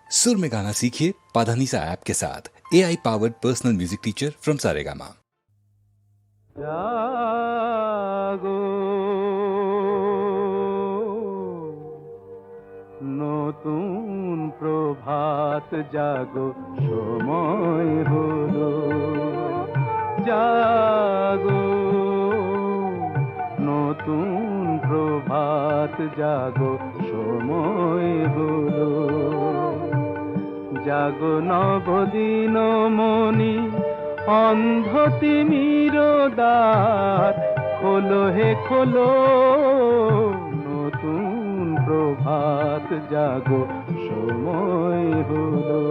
सुर में गाना सीखिए पाधानीसा ऐप के साथ। AI powered personal music teacher from Saregama. জাগো নতুন প্রভাত জাগো সময় হলো, জাগো নতুন প্রভাত জাগো সময় হলো, জাগো নবদিন মনি অন্ধ তিমির দ্বার খোলো হে খোলো, নতুন প্রভাত জাগো সময় হলো।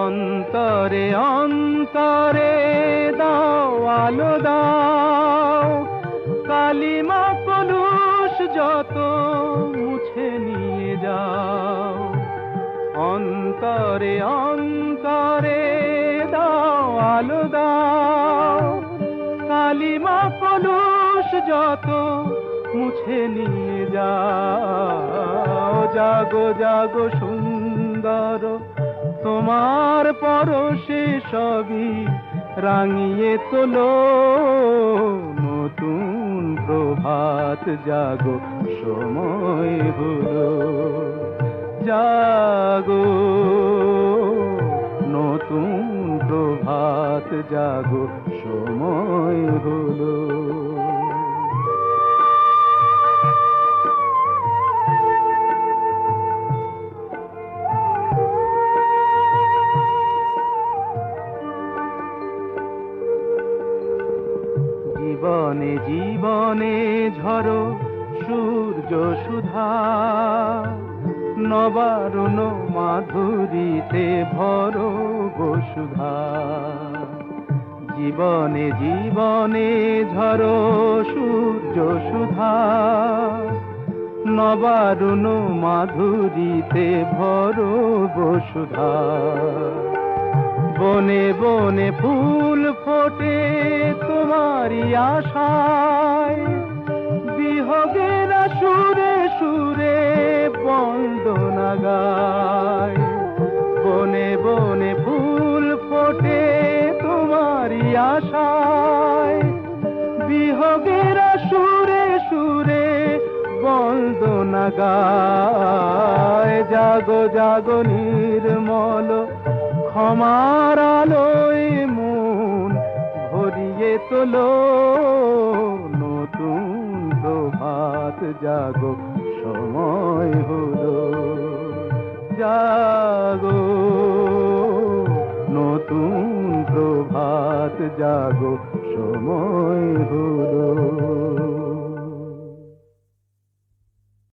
অন্তরে অন্তরে দাও আলো দাও, কালিমা কলুষ যত মুছে নিয়ে যাও। অন্তরে অন্তরে দাও আলো দাও, কালিমা কলুষ যত মুছে নিয়ে যাও। জাগো জাগো সুন্দর তোমার পরশে সবই রাঙিয়ে তোলো, নতুন প্রভাত জাগো সময় হলো, জাগো নতুন প্রভাত জাগো সময় হলো। জীবনে জীবনে ঝরো সূর্য সুধা, নবারুণ মাধুরীতে ভরো বসুধা। জীবনে জীবনে ঝরো সূর্য সুধা, নবারুণ মাধুরীতে ভরো বসুধা। বনে বনে ফুল ফোটে তোমারি আশায়, বিহগেরা সুরে সুরে বন্দনা গায়। বনে বনে ফুল ফোটে তোমারি আশায়, বিহগেরা সুরে সুরে বন্দনা গায়। জাগো জাগো নির্মল ক্ষমার আলোয় মন ভরিয়ে তোলো, নতুন প্রভাত জাগো সময় হলো, জাগো নতুন প্রভাত জাগো সময় হলো।